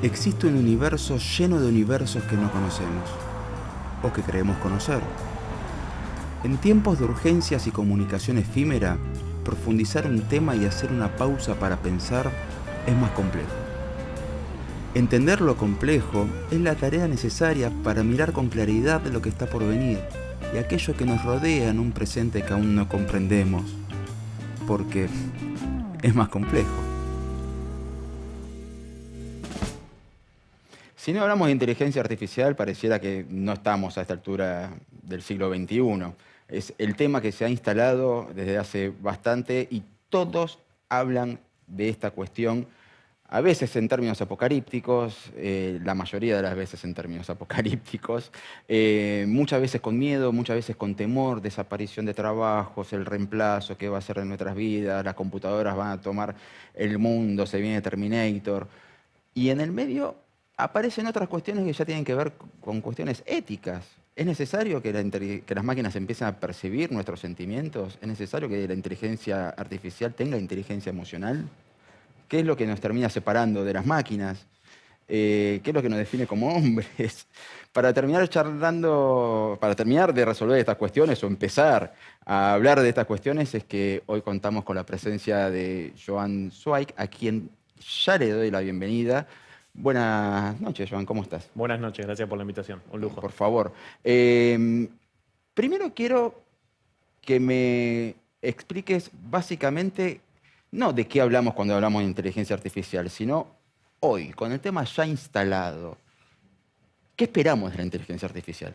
Existe un universo lleno de universos que no conocemos, o que creemos conocer. En tiempos de urgencias y comunicación efímera, profundizar un tema y hacer una pausa para pensar es más complejo. Entender lo complejo es la tarea necesaria para mirar con claridad lo que está por venir y aquello que nos rodea en un presente que aún no comprendemos, porque es más complejo. Si no hablamos de inteligencia artificial, pareciera que no estamos a esta altura del siglo XXI. Es el tema que se ha instalado desde hace bastante y todos hablan de esta cuestión, a veces en términos apocalípticos, la mayoría de las veces en términos apocalípticos, muchas veces con miedo, muchas veces con temor, desaparición de trabajos, el reemplazo que va a ser de nuestras vidas, las computadoras van a tomar el mundo, se viene Terminator. Y en el medio aparecen otras cuestiones que ya tienen que ver con cuestiones éticas. ¿Es necesario que las máquinas empiecen a percibir nuestros sentimientos? ¿Es necesario que la inteligencia artificial tenga inteligencia emocional? ¿Qué es lo que nos termina separando de las máquinas? ¿Qué es lo que nos define como hombres? Para terminar charlando, para terminar de resolver estas cuestiones o empezar a hablar de estas cuestiones, es que hoy contamos con la presencia de Joan Zweig, a quien ya le doy la bienvenida. Buenas noches, Joan, ¿cómo estás? Buenas noches, gracias por la invitación. Un lujo. Por favor. Primero quiero que me expliques básicamente, no de qué hablamos cuando hablamos de inteligencia artificial, sino hoy, con el tema ya instalado. ¿Qué esperamos de la inteligencia artificial?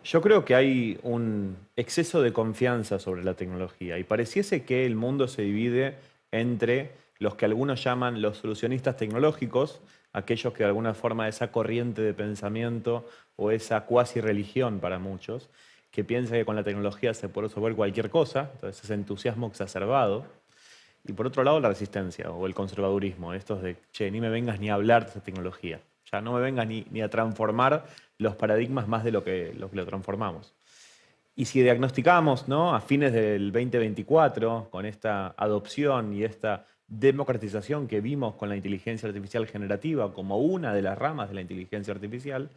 Yo creo que hay un exceso de confianza sobre la tecnología y pareciese que el mundo se divide entre los que algunos llaman los solucionistas tecnológicos, aquellos que de alguna forma esa corriente de pensamiento o esa cuasi religión para muchos, que piensa que con la tecnología se puede resolver cualquier cosa, entonces ese entusiasmo exacerbado. Y por otro lado, la resistencia o el conservadurismo, estos de, che, ni me vengas ni a hablar de esa tecnología. Ya no me vengas ni a transformar los paradigmas más de lo transformamos. Y si diagnosticamos, ¿no?, a fines del 2024, con esta adopción y esta democratización que vimos con la inteligencia artificial generativa como una de las ramas de la inteligencia artificial,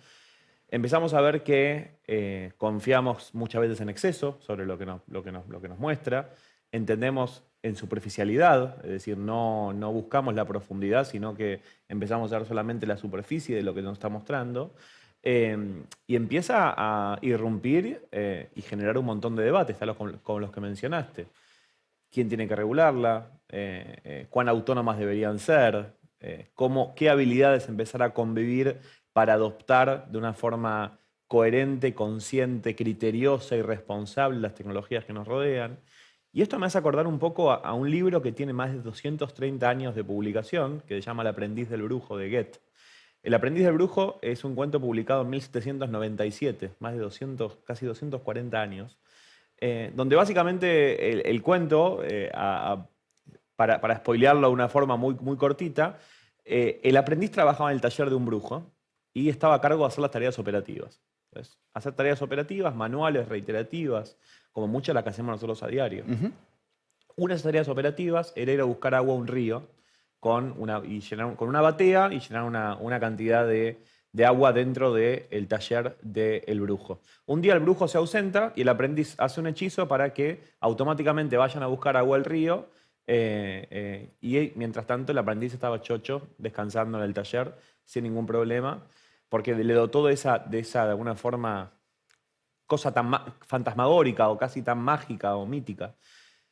empezamos a ver que confiamos muchas veces en exceso sobre lo que nos muestra, entendemos en superficialidad, es decir, no buscamos la profundidad, sino que empezamos a ver solamente la superficie de lo que nos está mostrando, y empieza a irrumpir y generar un montón de debates, tales como los que mencionaste. ¿Quién tiene que regularla? ¿Cuán autónomas deberían ser? ¿Qué habilidades empezar a convivir para adoptar de una forma coherente, consciente, criteriosa y responsable las tecnologías que nos rodean? Y esto me hace acordar un poco a un libro que tiene más de 230 años de publicación, que se llama El aprendiz del brujo, de Goethe. El aprendiz del brujo es un cuento publicado en 1797, más de 200, casi 240 años, donde básicamente el cuento, para spoilearlo de una forma muy cortita, el aprendiz trabajaba en el taller de un brujo y estaba a cargo de hacer las tareas operativas. Entonces, hacer tareas operativas, manuales, reiterativas, como muchas de las que hacemos nosotros a diario. Ujú. Una de esas tareas operativas era ir a buscar agua a un río con una batea y llenar una cantidad de agua dentro del taller del brujo. Un día el brujo se ausenta y el aprendiz hace un hechizo para que automáticamente vayan a buscar agua al río, y mientras tanto el aprendiz estaba chocho, descansando en el taller sin ningún problema, porque le dotó de alguna forma, cosa tan fantasmagórica o casi tan mágica o mítica.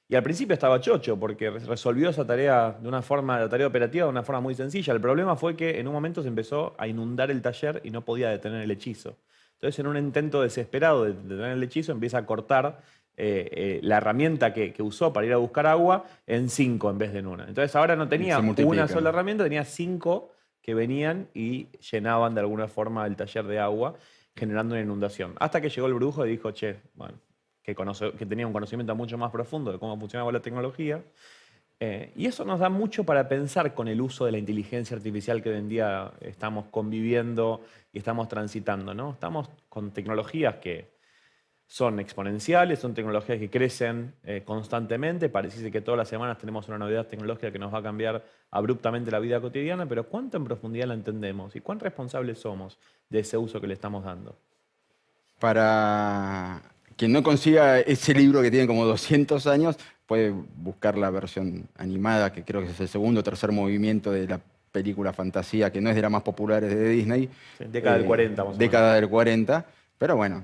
Y al principio estaba chocho porque resolvió esa tarea la tarea operativa de una forma muy sencilla. El problema fue que en un momento se empezó a inundar el taller y no podía detener el hechizo. Entonces, en un intento desesperado de detener el hechizo, empieza a cortar la herramienta que usó para ir a buscar agua en 5 en vez de en una. Entonces, ahora no Y se tenía una multiplican. sola herramienta, tenía 5 que venían y llenaban de alguna forma el taller de agua, generando una inundación. Hasta que llegó el brujo y dijo, che, bueno, que tenía un conocimiento mucho más profundo de cómo funcionaba la tecnología. Y eso nos da mucho para pensar con el uso de la inteligencia artificial que hoy en día estamos conviviendo y estamos transitando, ¿no? Estamos con tecnologías que son exponenciales, son tecnologías que crecen constantemente. Pareciese que todas las semanas tenemos una novedad tecnológica que nos va a cambiar abruptamente la vida cotidiana, pero ¿cuánto en profundidad la entendemos y cuán responsables somos de ese uso que le estamos dando? Para quien no consiga ese libro que tiene como 200 años, puede buscar la versión animada, que creo que es el segundo o tercer movimiento de la película Fantasía, que no es de las más populares de Disney. Sí, década del 40, más o menos. Década del 40, pero bueno,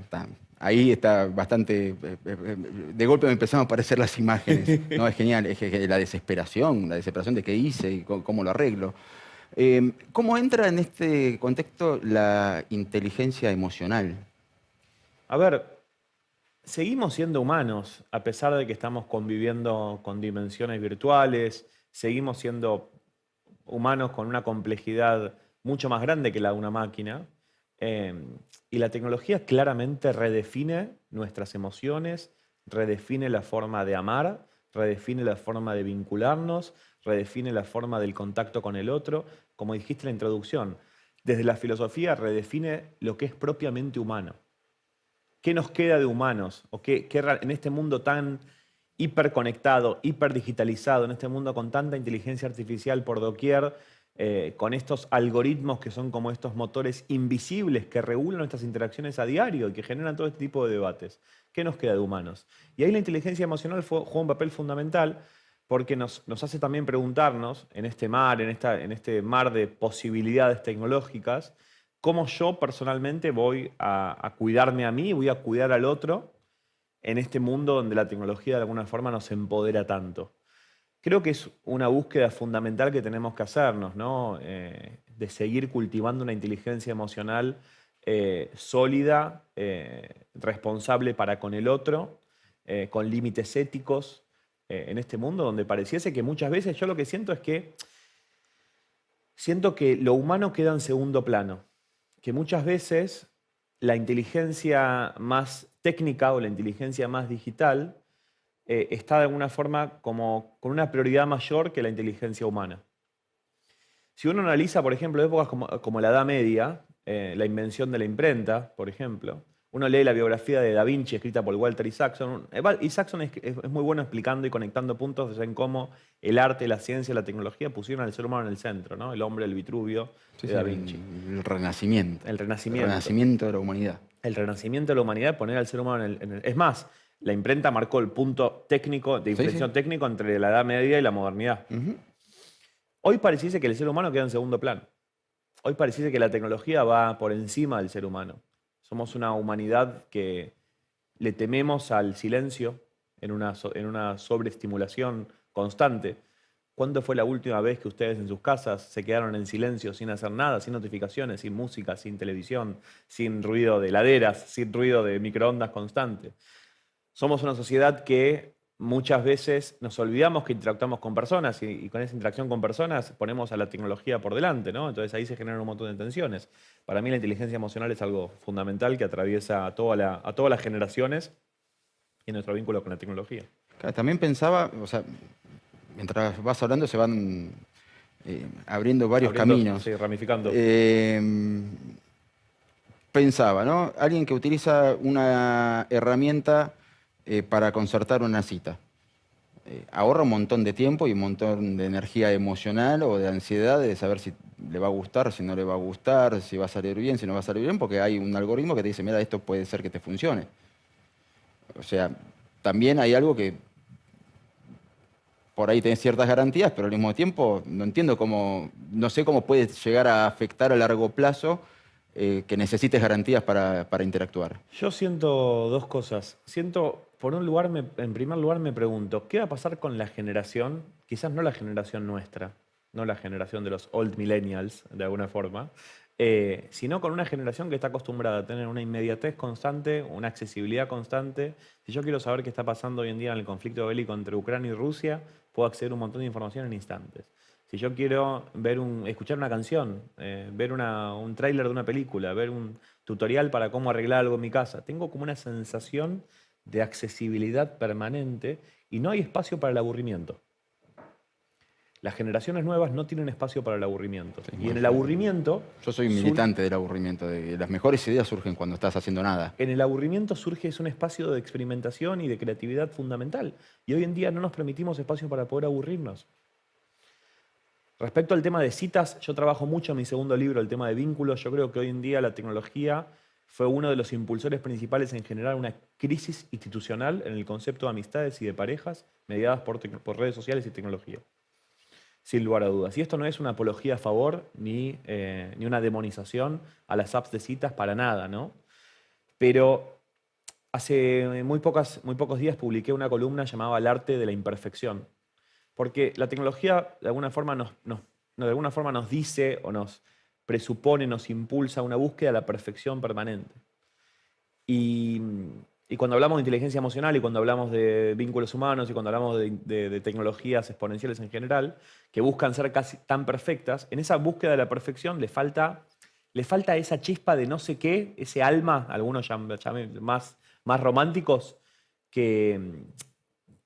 ahí está bastante... de golpe me empezaron a aparecer las imágenes. No, es genial, es que la desesperación de qué hice y cómo lo arreglo. ¿Cómo entra en este contexto la inteligencia emocional? A ver, seguimos siendo humanos, a pesar de que estamos conviviendo con dimensiones virtuales, seguimos siendo humanos con una complejidad mucho más grande que la de una máquina. Y la tecnología claramente redefine nuestras emociones, redefine la forma de amar, redefine la forma de vincularnos, redefine la forma del contacto con el otro. Como dijiste en la introducción, desde la filosofía redefine lo que es propiamente humano. ¿Qué nos queda de humanos? ¿O en este mundo tan hiperconectado, hiperdigitalizado, en este mundo con tanta inteligencia artificial por doquier, con estos algoritmos que son como estos motores invisibles que regulan nuestras interacciones a diario y que generan todo este tipo de debates? ¿Qué nos queda de humanos? Y ahí la inteligencia emocional juega un papel fundamental porque nos hace también preguntarnos, en este mar, en este mar de posibilidades tecnológicas, cómo yo personalmente voy a cuidarme a mí, voy a cuidar al otro en este mundo donde la tecnología de alguna forma nos empodera tanto. Creo que es una búsqueda fundamental que tenemos que hacernos, ¿no? De seguir cultivando una inteligencia emocional sólida, responsable para con el otro, con límites éticos, en este mundo donde pareciese que muchas veces yo lo que siento es que siento que lo humano queda en segundo plano, que muchas veces la inteligencia más técnica o la inteligencia más digital está de alguna forma como con una prioridad mayor que la inteligencia humana. Si uno analiza, por ejemplo, épocas como la Edad Media, la invención de la imprenta, por ejemplo, uno lee la biografía de Da Vinci escrita por Walter Isaacson. Isaacson es muy bueno explicando y conectando puntos en cómo el arte, la ciencia, la tecnología pusieron al ser humano en el centro, ¿no? El hombre, el Vitruvio de Da Vinci. El renacimiento. El renacimiento. El renacimiento de la humanidad. El renacimiento de la humanidad, poner al ser humano Es más, la imprenta marcó el punto técnico, de inflexión técnico entre la Edad Media y la modernidad. Hoy pareciese que el ser humano queda en segundo plano. Hoy pareciese que la tecnología va por encima del ser humano. Somos una humanidad que le tememos al silencio en una sobreestimulación constante. ¿Cuándo fue la última vez que ustedes en sus casas se quedaron en silencio sin hacer nada, sin notificaciones, sin música, sin televisión, sin ruido de heladeras, sin ruido de microondas constante? Somos una sociedad que muchas veces nos olvidamos que interactuamos con personas y con esa interacción con personas ponemos a la tecnología por delante, ¿no? Entonces ahí se generan un montón de tensiones. Para mí la inteligencia emocional es algo fundamental que atraviesa a todas las generaciones y nuestro vínculo con la tecnología. También pensaba, o sea, mientras vas hablando se van abriendo varios caminos. Sí, ramificando. Pensaba, ¿no? Alguien que utiliza una herramienta para concertar una cita. Ahorra un montón de tiempo y un montón de energía emocional o de ansiedad de saber si le va a gustar, si no le va a gustar, si va a salir bien, si no va a salir bien, porque hay un algoritmo que te dice, mira, esto puede ser que te funcione. O sea, también hay algo que por ahí tenés ciertas garantías, pero al mismo tiempo no entiendo no sé cómo puede llegar a afectar a largo plazo que necesites garantías para interactuar. Yo siento dos cosas. En primer lugar me pregunto, ¿qué va a pasar con la generación, quizás no la generación nuestra, no la generación de los old millennials, de alguna forma, sino con una generación que está acostumbrada a tener una inmediatez constante, una accesibilidad constante? Si yo quiero saber qué está pasando hoy en día en el conflicto bélico entre Ucrania y Rusia, puedo acceder a un montón de información en instantes. Si yo quiero escuchar una canción, ver un tráiler de una película, ver un tutorial para cómo arreglar algo en mi casa, tengo como una sensación de accesibilidad permanente y no hay espacio para el aburrimiento. Las generaciones nuevas no tienen espacio para el aburrimiento. Sí, Y en el aburrimiento... Yo soy militante del aburrimiento, de que las mejores ideas surgen cuando estás haciendo nada. En el aburrimiento surge es un espacio de experimentación y de creatividad fundamental. Y hoy en día no nos permitimos espacio para poder aburrirnos. Respecto al tema de citas, yo trabajo mucho en mi segundo libro, el tema de vínculos. Yo creo que hoy en día la tecnología fue uno de los impulsores principales en generar una crisis institucional en el concepto de amistades y de parejas mediadas por redes sociales y tecnología. Sin lugar a dudas. Y esto no es una apología a favor ni una demonización a las apps de citas para nada, ¿no? Pero hace muy pocos días publiqué una columna llamada El arte de la imperfección. Porque la tecnología de alguna forma nos dice o nos presupone, nos impulsa a una búsqueda de la perfección permanente. Y cuando hablamos de inteligencia emocional y cuando hablamos de vínculos humanos y cuando hablamos de tecnologías exponenciales en general, que buscan ser casi tan perfectas, en esa búsqueda de la perfección le falta esa chispa de no sé qué, ese alma, algunos llaman más románticos, que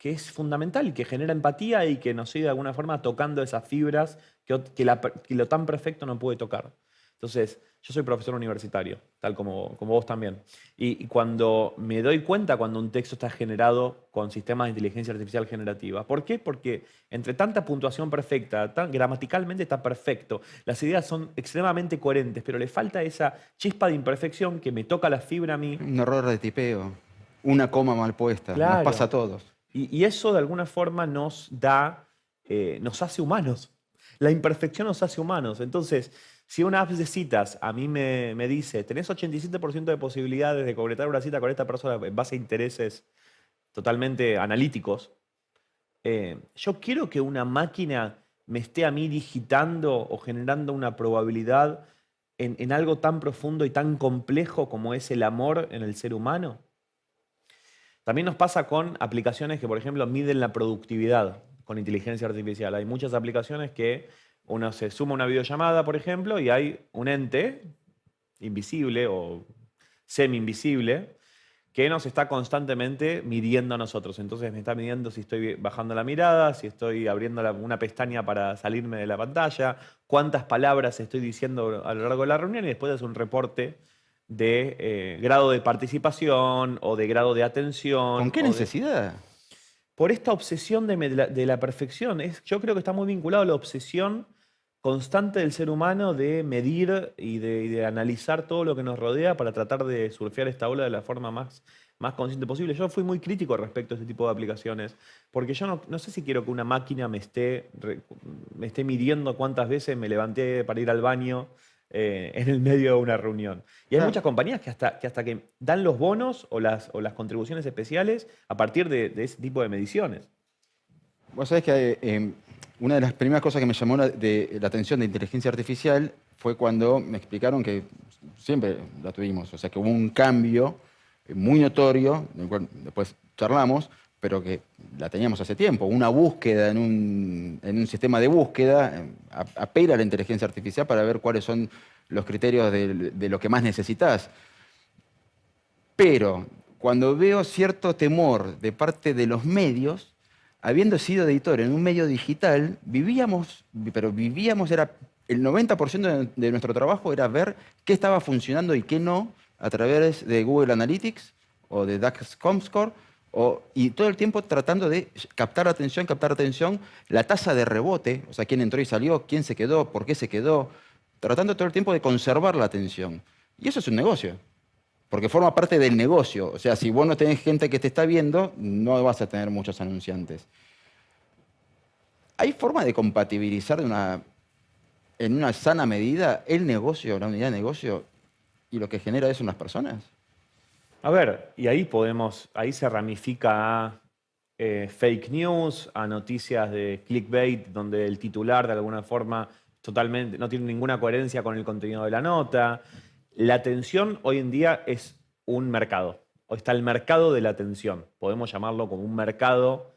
es fundamental, que genera empatía y que nos sigue de alguna forma tocando esas fibras que lo tan perfecto no puede tocar. Entonces, yo soy profesor universitario, tal como vos también. Y cuando me doy cuenta cuando un texto está generado con sistemas de inteligencia artificial generativa. ¿Por qué? Porque entre tanta puntuación perfecta, gramaticalmente está perfecto, las ideas son extremadamente coherentes, pero le falta esa chispa de imperfección que me toca la fibra a mí. Un error de tipeo, una coma mal puesta, Claro. nos pasa a todos. Y eso de alguna forma nos hace humanos. La imperfección nos hace humanos. Entonces, si una app de citas a mí me dice, tenés 87% de posibilidades de concretar una cita con esta persona en base a intereses totalmente analíticos, yo quiero que una máquina me esté a mí digitando o generando una probabilidad en algo tan profundo y tan complejo como es el amor en el ser humano. También nos pasa con aplicaciones que, por ejemplo, miden la productividad con inteligencia artificial. Hay muchas aplicaciones que uno se suma a una videollamada, por ejemplo, y hay un ente invisible o semi-invisible que nos está constantemente midiendo a nosotros. Entonces me está midiendo si estoy bajando la mirada, si estoy abriendo una pestaña para salirme de la pantalla, cuántas palabras estoy diciendo a lo largo de la reunión y después hace un reporte de grado de participación o de grado de atención. ¿Con qué necesidad? Por esta obsesión de la perfección. Yo creo que está muy vinculado a la obsesión constante del ser humano de medir y de analizar todo lo que nos rodea para tratar de surfear esta ola de la forma más consciente posible. Yo fui muy crítico respecto a este tipo de aplicaciones, porque yo no sé si quiero que una máquina me esté midiendo cuántas veces me levanté para ir al baño en el medio de una reunión. Y hay muchas compañías que hasta que dan los bonos o las contribuciones especiales a partir de ese tipo de mediciones. Vos sabés que una de las primeras cosas que me llamó la atención de inteligencia artificial fue cuando me explicaron que siempre la tuvimos, o sea que hubo un cambio muy notorio, del cual después charlamos, pero que la teníamos hace tiempo. Una búsqueda en un sistema de búsqueda apela a la inteligencia artificial para ver cuáles son los criterios de lo que más necesitas. Pero cuando veo cierto temor de parte de los medios, habiendo sido editor en un medio digital, vivíamos, era el 90% de nuestro trabajo era ver qué estaba funcionando y qué no a través de Google Analytics o de DAX Comscore, y todo el tiempo tratando de captar atención, la tasa de rebote, o sea, quién entró y salió, quién se quedó, por qué se quedó, tratando todo el tiempo de conservar la atención. Y eso es un negocio, porque forma parte del negocio. O sea, si vos no tenés gente que te está viendo, no vas a tener muchos anunciantes. ¿Hay forma de compatibilizar en una sana medida el negocio, la unidad de negocio, y lo que genera eso en las personas? A ver, y ahí se ramifica a fake news, a noticias de clickbait, donde el titular de alguna forma totalmente no tiene ninguna coherencia con el contenido de la nota. La atención hoy en día es un mercado. Hoy está el mercado de la atención. Podemos llamarlo como un mercado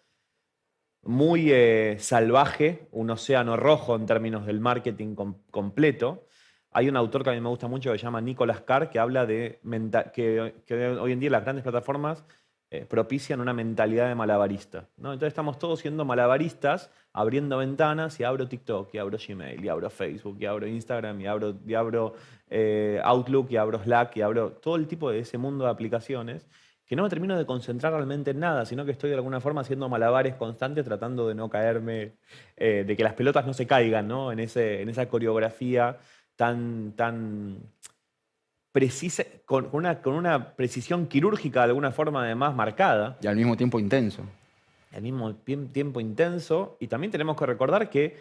muy salvaje, un océano rojo en términos del marketing completo. Hay un autor que a mí me gusta mucho que se llama Nicholas Carr, que habla de que hoy en día las grandes plataformas propician una mentalidad de malabarista, ¿no? Entonces estamos todos siendo malabaristas, abriendo ventanas y abro TikTok, y abro Gmail, y abro Facebook, y abro Instagram, y abro Outlook, y abro Slack, y abro todo el tipo de ese mundo de aplicaciones que no me termino de concentrar realmente en nada, sino que estoy de alguna forma haciendo malabares constantes tratando de no caerme, de que las pelotas no se caigan, ¿no? En esa coreografía tan precisa, con una precisión quirúrgica de alguna forma además marcada, Y al mismo tiempo intenso. al mismo tiempo intenso. Y también tenemos que recordar que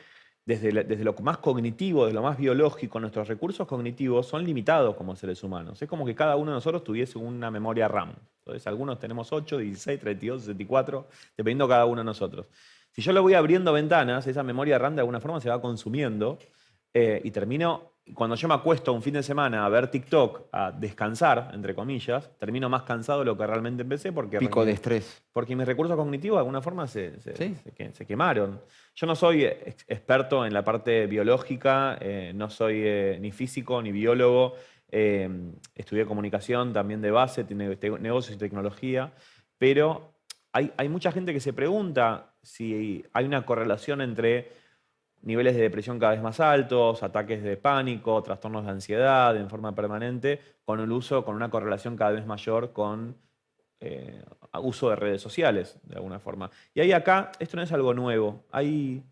desde lo más cognitivo, desde lo más biológico, nuestros recursos cognitivos son limitados como seres humanos. Es como que cada uno de nosotros tuviese una memoria RAM. Entonces, algunos tenemos 8, 16, 32, 64, dependiendo cada uno de nosotros. Si yo le voy abriendo ventanas, esa memoria RAM de alguna forma se va consumiendo y termino, cuando yo me acuesto un fin de semana a ver TikTok, a descansar, entre comillas, termino más cansado de lo que realmente empecé Pico de estrés. porque mis recursos cognitivos de alguna forma Sí. se quemaron. Yo no soy experto en la parte biológica, no soy ni físico ni biólogo. Estudié comunicación también de base, negocios y tecnología, pero hay mucha gente que se pregunta si hay una correlación entre niveles de depresión cada vez más altos, ataques de pánico, trastornos de ansiedad en forma permanente, con una correlación cada vez mayor con uso de redes sociales, de alguna forma. Y ahí acá, esto no es algo nuevo. Hay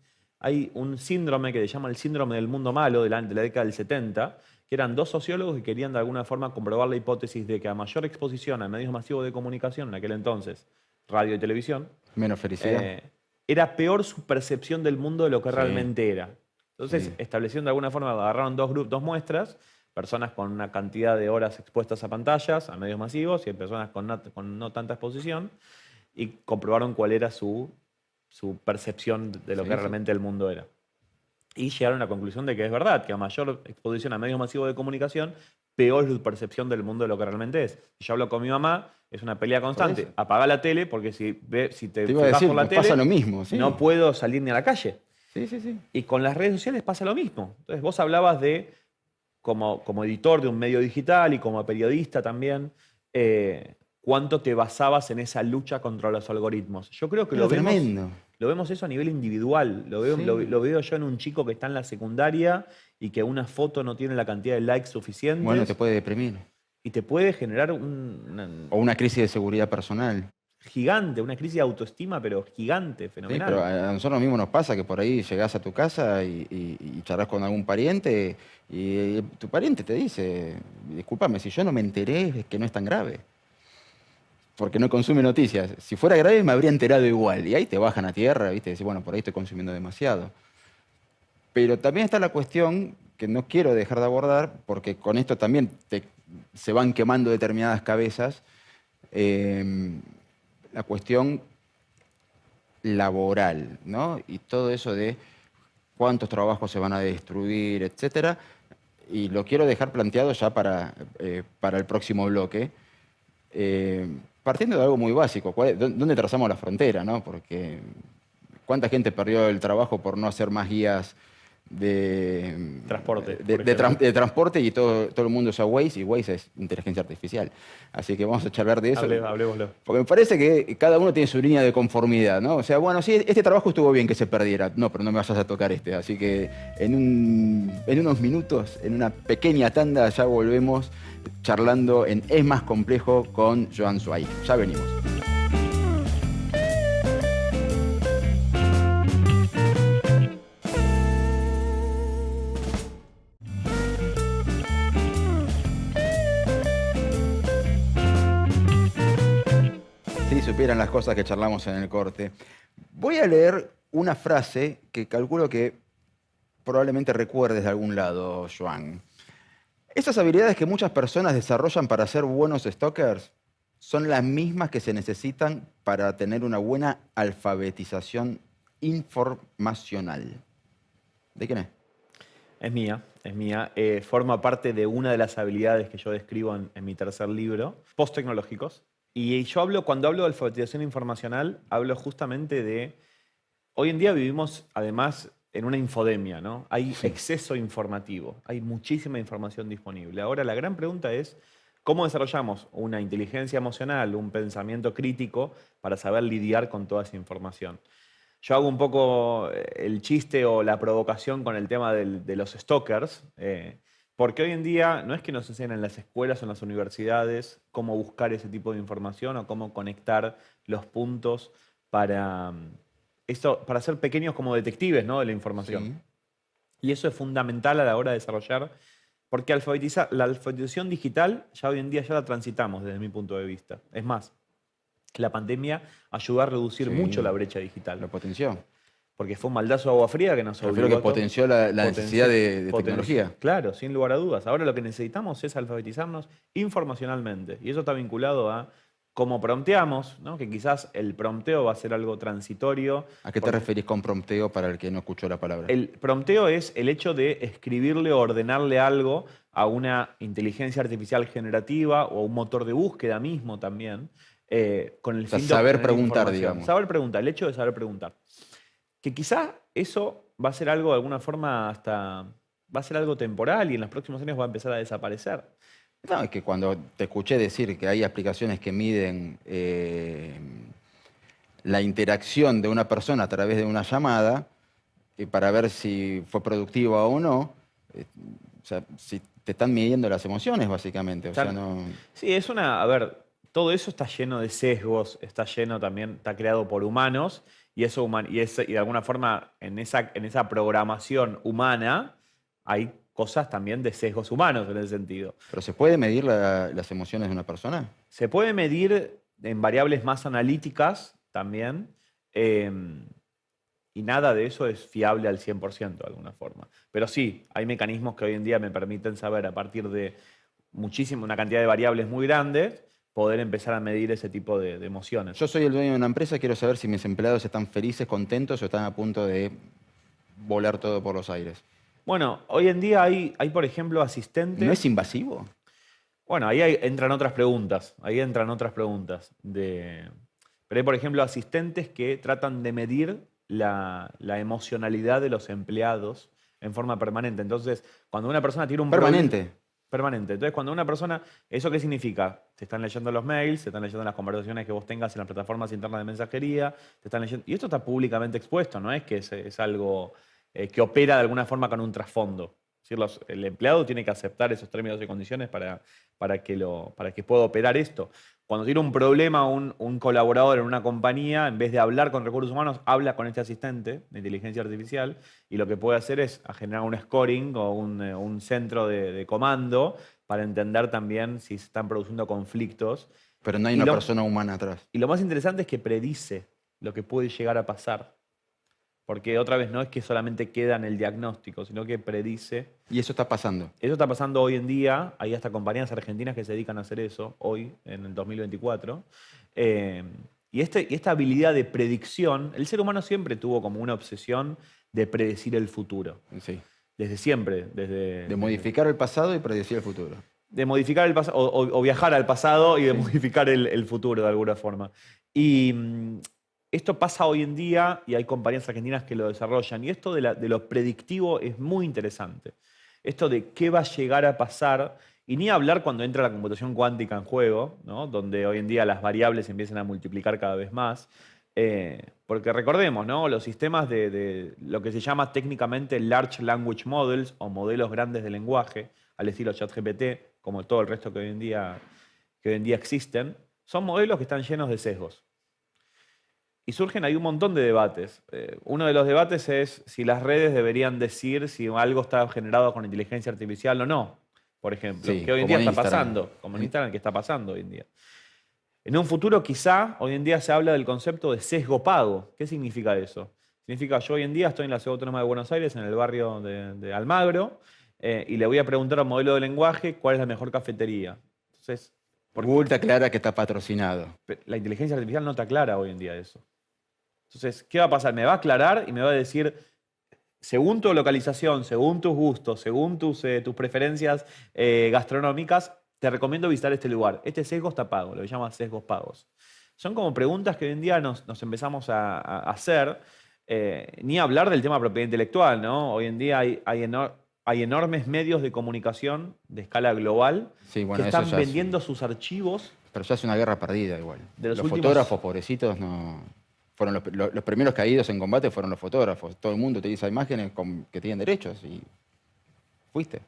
un síndrome que se llama el síndrome del mundo malo de la década del 70, que eran dos sociólogos que querían de alguna forma comprobar la hipótesis de que a mayor exposición a medios masivos de comunicación, en aquel entonces, radio y televisión, Menos felicidad. era peor su percepción del mundo de lo que Sí. realmente era. Entonces, Sí. establecieron de alguna forma, agarraron dos muestras, personas con una cantidad de horas expuestas a pantallas, a medios masivos, y personas con no tanta exposición, y comprobaron cuál era su percepción de lo Sí, que sí. realmente el mundo era. Y llegaron a la conclusión de que es verdad, que a mayor exposición a medios masivos de comunicación, peor es su percepción del mundo de lo que realmente es. Si yo hablo con mi mamá, es una pelea constante. eso. Apaga la tele, porque si te Te iba a fijas decir, por la nos tele, pasa lo mismo. Sí. no puedo salir ni a la calle. Sí, sí, sí. Y con las redes sociales pasa lo mismo. Entonces vos hablabas de, como editor de un medio digital y como periodista también, cuánto te basabas en esa lucha contra los algoritmos. Yo creo que Era tremendo. lo vemos eso a nivel individual. Lo veo, Sí. lo veo yo en un chico que está en la secundaria y que una foto no tiene la cantidad de likes suficientes Bueno, te puede deprimir. y te puede generar O una crisis de seguridad personal. gigante, una crisis de autoestima, pero gigante, Sí, fenomenal. pero a nosotros mismos nos pasa que por ahí llegás a tu casa y charlas con algún pariente y tu pariente te dice, discúlpame, si yo no me enteré es que no es tan grave. Porque no consume noticias. Si fuera grave me habría enterado igual. Y ahí te bajan a tierra, ¿viste? Decís, bueno, por ahí estoy consumiendo demasiado. Pero también está la cuestión que no quiero dejar de abordar, porque con esto también se van quemando determinadas cabezas, la cuestión laboral, ¿no? Y todo eso de cuántos trabajos se van a destruir, etcétera. Y lo quiero dejar planteado ya para el próximo bloque. Partiendo de algo muy básico, ¿dónde trazamos la frontera, no? Porque ¿cuánta gente perdió el trabajo por no hacer más guías de Transporte, de, por de ejemplo. de transporte y todo el mundo usa Waze y Waze es inteligencia artificial? Así que vamos a charlar de eso. Hablemoslo. Porque me parece que cada uno tiene su línea de conformidad, ¿no? O sea, bueno, sí, este trabajo estuvo bien que se perdiera. No, pero no me vayas a tocar este. Así que en unos minutos, en una pequeña tanda, ya volvemos charlando en Es Más Complejo con Joan Zweig. Ya venimos. Si supieran las cosas que charlamos en el corte. Voy a leer una frase que calculo que probablemente recuerdes de algún lado, Joan. Estas habilidades que muchas personas desarrollan para ser buenos stalkers son las mismas que se necesitan para tener una buena alfabetización informacional. ¿De quién es? Es mía, es mía. Forma parte de una de las habilidades que yo describo en mi tercer libro, post-tecnológicos. Y cuando hablo de alfabetización informacional, hablo justamente de... Hoy en día vivimos, además, en una infodemia, ¿no? Hay exceso informativo, hay muchísima información disponible. Ahora, la gran pregunta es, ¿Cómo desarrollamos una inteligencia emocional, un pensamiento crítico para saber lidiar con toda esa información? Yo hago un poco el chiste o la provocación con el tema de los stalkers, porque hoy en día no es que nos enseñen en las escuelas o en las universidades cómo buscar ese tipo de información o cómo conectar los puntos para, para ser pequeños como detectives, ¿no?, de la información. Sí. Y eso es fundamental a la hora de desarrollar, porque la alfabetización digital ya hoy en día ya la transitamos desde mi punto de vista. Es más, la pandemia ayudó a reducir mucho la Sí, brecha digital, lo potenció. porque fue un maldazo de agua fría que nos Prefiero obligó que a todos. potenció la necesidad de tecnología. Claro, sin lugar a dudas. Ahora lo que necesitamos es alfabetizarnos informacionalmente. Y eso está vinculado a cómo prompteamos, ¿no? Que quizás el prompteo va a ser algo transitorio. ¿A qué te referís con prompteo para el que no escuchó la palabra? El prompteo es el hecho de escribirle o ordenarle algo a una inteligencia artificial generativa o a un motor de búsqueda mismo también, con el O sea, fin de saber obtener preguntar, información. digamos. Saber preguntar, el hecho de saber preguntar. Que quizá eso va a ser algo de alguna forma hasta, va a ser algo temporal y en los próximos años va a empezar a desaparecer. No, es que cuando te escuché decir que hay aplicaciones que miden la interacción de una persona a través de una llamada para ver si fue productiva o no, o sea, si te están midiendo las emociones, básicamente. O sea, no... Sí, es una, a ver, todo eso está lleno de sesgos, está lleno también, está creado por humanos y eso y de alguna forma en esa programación humana hay cosas también de sesgos humanos en ese sentido. ¿Pero se puede medir las emociones de una persona? Se puede medir en variables más analíticas también, y nada de eso es fiable al 100% de alguna forma. Pero sí, hay mecanismos que hoy en día me permiten saber a partir de una cantidad de variables muy grandes, poder empezar a medir ese tipo de emociones. Yo soy el dueño de una empresa, quiero saber si mis empleados están felices, contentos o están a punto de volar todo por los aires. Bueno, hoy en día hay por ejemplo, asistentes. ¿No es invasivo? Bueno, ahí entran otras preguntas. Ahí entran otras preguntas. Pero hay, por ejemplo, asistentes que tratan de medir la emocionalidad de los empleados en forma permanente. Entonces, cuando una persona tiene un Permanente. permanente. Entonces, cuando una persona, ¿eso qué significa? Te están leyendo los mails, te están leyendo las conversaciones que vos tengas en las plataformas internas de mensajería, te están leyendo. Y esto está públicamente expuesto, no es que es algo que opera de alguna forma con un trasfondo. Es decir, el empleado tiene que aceptar esos términos y condiciones para que pueda operar esto. Cuando tiene un problema un colaborador en una compañía, en vez de hablar con recursos humanos, habla con este asistente de inteligencia artificial y lo que puede hacer es generar un scoring o un centro de comando para entender también si se están produciendo conflictos. Pero no hay una persona humana atrás. Y lo más interesante es que predice lo que puede llegar a pasar. Porque otra vez no es que solamente queda en el diagnóstico, sino que predice. Y eso está pasando. Eso está pasando hoy en día. Hay hasta compañías argentinas que se dedican a hacer eso hoy, en el 2024. Y esta habilidad de predicción, el ser humano siempre tuvo como una obsesión de predecir el futuro. Sí. Desde siempre. De modificar el pasado y predecir el futuro. De modificar el pasado, o viajar al pasado y de modificar el futuro de alguna forma. Y esto pasa hoy en día y hay compañías argentinas que lo desarrollan. Y esto de lo predictivo es muy interesante. Esto de qué va a llegar a pasar, y ni hablar cuando entra la computación cuántica en juego, ¿no? Donde hoy en día las variables empiezan a multiplicar cada vez más. Porque recordemos, ¿no? Los sistemas de lo que se llama técnicamente Large Language Models o modelos grandes de lenguaje, al estilo ChatGPT, como todo el resto que hoy en día existen, son modelos que están llenos de sesgos. Y surgen ahí un montón de debates. Uno de los debates es si las redes deberían decir si algo está generado con inteligencia artificial o no, por ejemplo. Sí, que hoy en como día está Instagram. pasando, como en Instagram, que está pasando hoy en día. En un futuro quizá, hoy en día se habla del concepto de sesgo pago. ¿Qué significa eso? Significa yo hoy en día estoy en la Ciudad Autónoma de Buenos Aires, en el barrio de Almagro, y le voy a preguntar a un modelo de lenguaje cuál es la mejor cafetería. Entonces, Google te aclara que está patrocinado. la inteligencia artificial no te aclara hoy en día eso. Entonces, ¿qué va a pasar? Me va a aclarar y me va a decir, según tu localización, según tus gustos, según tus preferencias gastronómicas, te recomiendo visitar este lugar. Este sesgo está pago, lo que llama sesgos pagos. Son como preguntas que hoy en día nos empezamos a hacer, ni hablar del tema de propiedad intelectual, ¿no? Hoy en día hay hay enormes medios de comunicación de escala global Sí, bueno, que eso están ya es, vendiendo sus archivos pero ya es una guerra perdida igual. de los Los últimos... fotógrafos, pobrecitos, no fueron los primeros caídos en combate fueron los fotógrafos. Todo el mundo utiliza imágenes que tienen derechos y fuiste.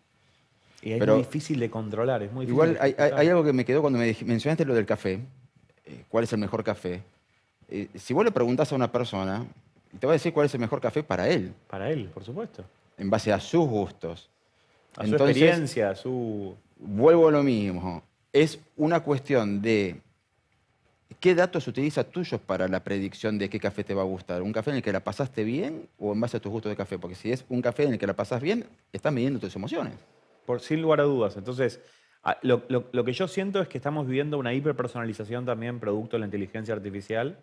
Y es muy Pero difícil de controlar, es muy difícil igual de hay ejecutar. algo que me quedó cuando mencionaste lo del café. ¿Cuál es el mejor café? Si vos le preguntás a una persona, te va a decir cuál es el mejor café para él, Para él, por supuesto. en base a sus gustos. A su Entonces, experiencia, a su... vuelvo a lo mismo. Es una cuestión de qué datos utiliza tuyos para la predicción de qué café te va a gustar. ¿Un café en el que la pasaste bien o en base a tus gustos de café? Porque si es un café en el que la pasás bien, estás midiendo tus emociones. Sin lugar a dudas. Entonces, lo que yo siento es que estamos viviendo una hiperpersonalización también producto de la inteligencia artificial,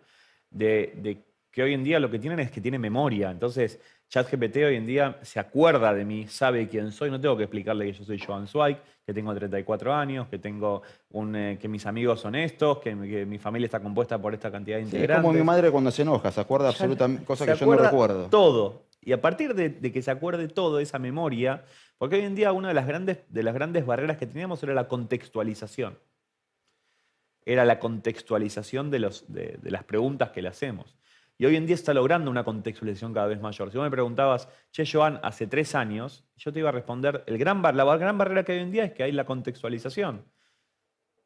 de que hoy en día lo que tienen es que tiene memoria. Entonces, ChatGPT hoy en día se acuerda de mí, sabe quién soy. No tengo que explicarle que yo soy Joan Zweig, que tengo 34 años, que mis amigos son estos, que mi familia está compuesta por esta cantidad de Sí, es integrantes. como mi madre cuando se enoja, se acuerda Ya absolutamente cosas se que yo no acuerda recuerdo. todo. Y a partir de que se acuerde todo, esa memoria, porque hoy en día una de las grandes barreras que teníamos era la contextualización. Era la contextualización de las preguntas que le hacemos. Y hoy en día está logrando una contextualización cada vez mayor. Si vos me preguntabas, che, Joan, hace 3 años, yo te iba a responder, la gran barrera que hay hoy en día es que hay la contextualización.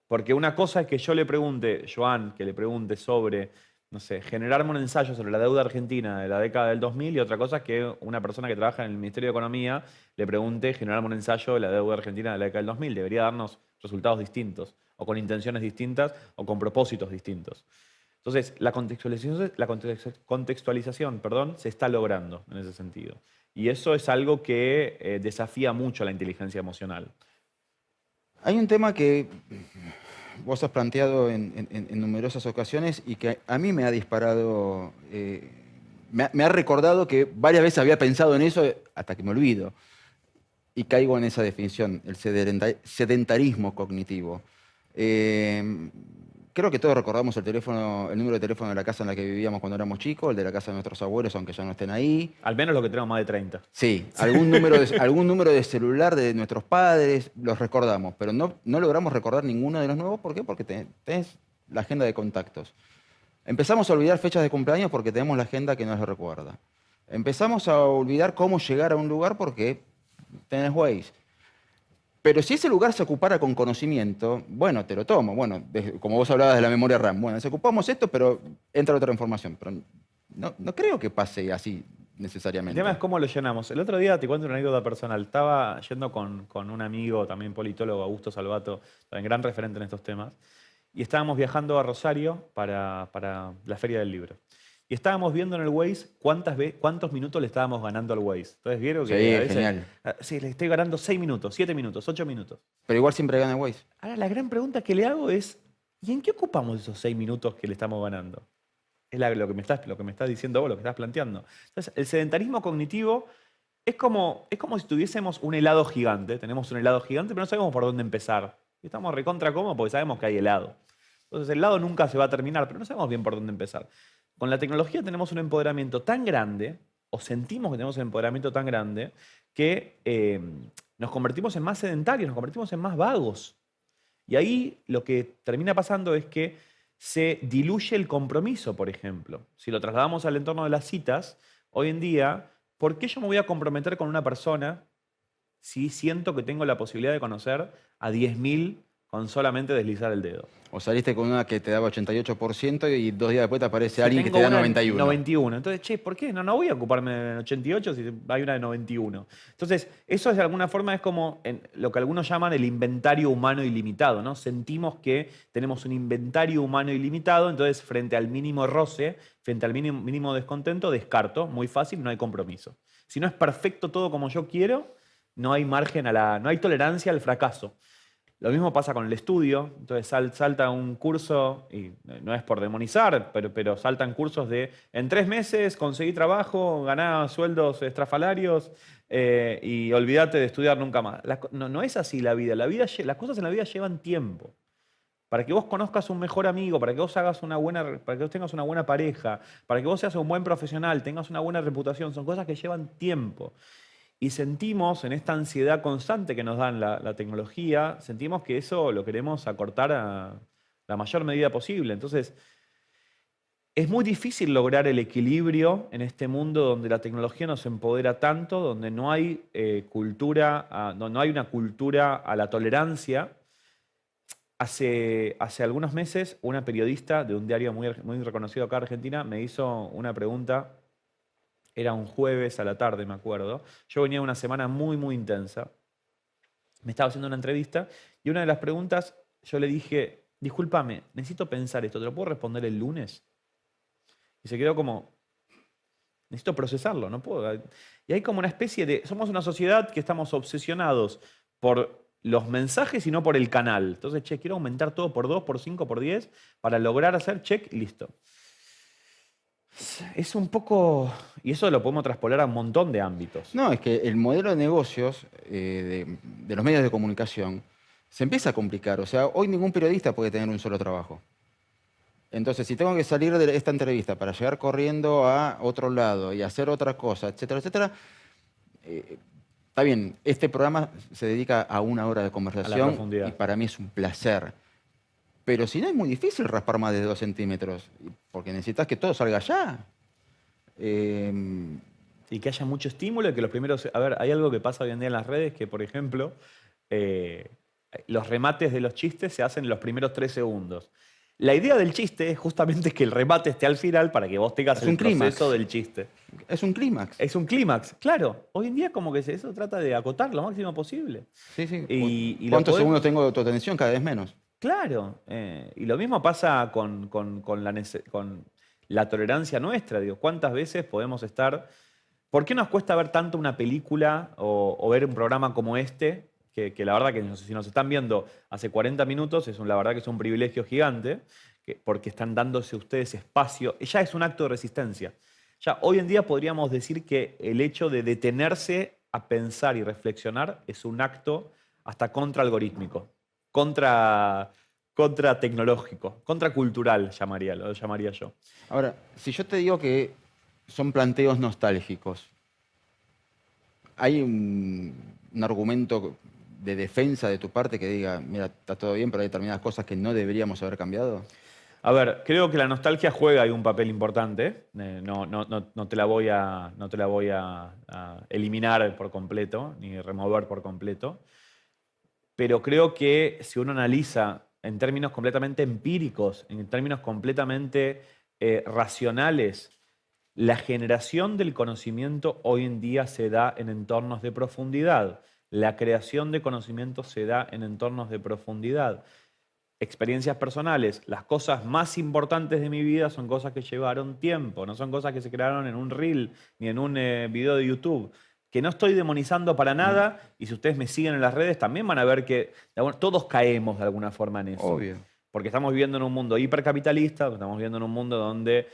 Porque una cosa es que yo le pregunte, Joan, que le pregunte sobre, no sé, generarme un ensayo sobre la deuda argentina de la década del 2000, y otra cosa es que una persona que trabaja en el Ministerio de Economía le pregunte generarme un ensayo de la deuda argentina de la década del 2000. Debería darnos resultados distintos, o con intenciones distintas, o con propósitos distintos. Entonces, la contextualización, perdón, se está logrando en ese sentido. Y eso es algo que desafía mucho a la inteligencia emocional. Hay un tema que vos has planteado en numerosas ocasiones y que a mí me ha disparado, me ha recordado que varias veces había pensado en eso hasta que me olvido. Y caigo en esa definición, el sedentarismo cognitivo. Creo que todos recordamos el número de teléfono de la casa en la que vivíamos cuando éramos chicos, el de la casa de nuestros abuelos, aunque ya no estén ahí. Al menos lo que tenemos más de 30. Sí, algún número de celular de nuestros padres, los recordamos, pero no logramos recordar ninguno de los nuevos. ¿Por qué? Porque tenés la agenda de contactos. Empezamos a olvidar fechas de cumpleaños porque tenemos la agenda que nos lo recuerda. Empezamos a olvidar cómo llegar a un lugar porque tenés Waze. Pero si ese lugar se ocupara con conocimiento, bueno, te lo tomo. Bueno, como vos hablabas de la memoria RAM, bueno, ocupamos esto, pero entra otra información. Pero no creo que pase así El necesariamente. tema es cómo lo llenamos. El otro día te cuento una anécdota personal. Estaba yendo con un amigo, también politólogo, Augusto Salvato, también gran referente en estos temas, y estábamos viajando a Rosario para la Feria del Libro. Y estábamos viendo en el Waze cuántos minutos le estábamos ganando al Waze. Entonces, ¿vieron que Sí, a veces, genial. sí, le estoy ganando 6 minutos, 7 minutos, 8 minutos? Pero igual siempre gana Waze. Ahora, la gran pregunta que le hago es, ¿y en qué ocupamos esos 6 minutos que le estamos ganando? Es lo que me estás diciendo vos, lo que estás planteando. Entonces, el sedentarismo cognitivo es como si tuviésemos un helado gigante. Tenemos un helado gigante, pero no sabemos por dónde empezar. Y estamos recontra cómodos porque sabemos que hay helado. Entonces, el helado nunca se va a terminar, pero no sabemos bien por dónde empezar. Con la tecnología tenemos un empoderamiento tan grande, o sentimos que tenemos un empoderamiento tan grande, que nos convertimos en más sedentarios, nos convertimos en más vagos. Y ahí lo que termina pasando es que se diluye el compromiso, por ejemplo. Si lo trasladamos al entorno de las citas, hoy en día, ¿por qué yo me voy a comprometer con una persona si siento que tengo la posibilidad de conocer a 10.000 con solamente deslizar el dedo? O saliste con una que te daba 88% y 2 días después te aparece Si alguien que tengo te da una 91. 91. Entonces, che, ¿por qué? No voy a ocuparme de 88 si hay una de 91. Entonces, eso es de alguna forma es como lo que algunos llaman el inventario humano ilimitado, ¿no? Sentimos que tenemos un inventario humano ilimitado, entonces frente al mínimo roce, frente al mínimo descontento, descarto, muy fácil, no hay compromiso. Si no es perfecto todo como yo quiero, no hay margen no hay tolerancia al fracaso. Lo mismo pasa con el estudio. Entonces salta un curso, y no es por demonizar, pero saltan cursos de en 3 meses conseguí trabajo, ganá sueldos estrafalarios y olvídate de estudiar nunca más. No es así la vida. Las cosas en la vida llevan tiempo. Para que vos conozcas un mejor amigo, para que vos tengas una buena pareja, para que vos seas un buen profesional, tengas una buena reputación, son cosas que llevan tiempo. Y sentimos, en esta ansiedad constante que nos da la tecnología, sentimos que eso lo queremos acortar a la mayor medida posible. Entonces, es muy difícil lograr el equilibrio en este mundo donde la tecnología nos empodera tanto, donde no hay no hay una cultura a la tolerancia. Hace algunos meses, una periodista de un diario muy reconocido acá en Argentina me hizo una pregunta. Era un jueves a la tarde, me acuerdo. Yo venía de una semana muy, muy intensa. Me estaba haciendo una entrevista y una de las preguntas, yo le dije, discúlpame, necesito pensar esto, ¿te lo puedo responder el lunes? Y se quedó como, necesito procesarlo, no puedo. Y hay como una especie de, somos una sociedad que estamos obsesionados por los mensajes y no por el canal. Entonces, che, quiero aumentar todo por 2, por 5, por 10 para lograr hacer check y listo. Es un poco, y eso lo podemos traspolar a un montón de ámbitos. No, es que el modelo de negocios de los medios de comunicación se empieza a complicar. O sea, hoy ningún periodista puede tener un solo trabajo. Entonces, si tengo que salir de esta entrevista para llegar corriendo a otro lado y hacer otra cosa, etcétera, etcétera, está bien, este programa se dedica a 1 hora de conversación profundidad. y para mí es un placer. Pero si no, es muy difícil raspar más de 2 centímetros, porque necesitas que todo salga ya. Y que haya mucho estímulo y que los primeros... A ver, hay algo que pasa hoy en día en las redes que, por ejemplo, los remates de los chistes se hacen en los primeros 3 segundos. La idea del chiste es justamente que el remate esté al final para que vos tengas el proceso del chiste. Es un clímax. Es un clímax, claro. Hoy en día como que eso trata de acotar lo máximo posible. Sí, sí. Y ¿Cuántos segundos tengo de tu atención? Cada vez menos. Claro. Y lo mismo pasa con la tolerancia nuestra. Digo, ¿cuántas veces podemos estar... ¿Por qué nos cuesta ver tanto una película o ver un programa como este? Que la verdad que si nos están viendo hace 40 minutos, la verdad que es un privilegio gigante, porque están dándose ustedes espacio. Ya es un acto de resistencia. Ya hoy en día podríamos decir que el hecho de detenerse a pensar y reflexionar es un acto hasta contraalgorítmico, contra tecnológico, contracultural lo llamaría yo. Ahora, si yo te digo que son planteos nostálgicos, ¿hay un argumento de defensa de tu parte que diga, mira, está todo bien, pero hay determinadas cosas que no deberíamos haber cambiado? A ver, creo que la nostalgia juega ahí un papel importante. No te la voy a eliminar por completo, ni remover por completo. Pero creo que si uno analiza en términos completamente empíricos, en términos completamente racionales, la generación del conocimiento hoy en día se da en entornos de profundidad. La creación de conocimiento se da en entornos de profundidad. Experiencias personales, las cosas más importantes de mi vida son cosas que llevaron tiempo, no son cosas que se crearon en un reel ni en un video de YouTube. Que no estoy demonizando para nada, y si ustedes me siguen en las redes también van a ver que todos caemos de alguna forma en eso. Obvio. Porque estamos viviendo en un mundo hipercapitalista, estamos viviendo en un mundo donde...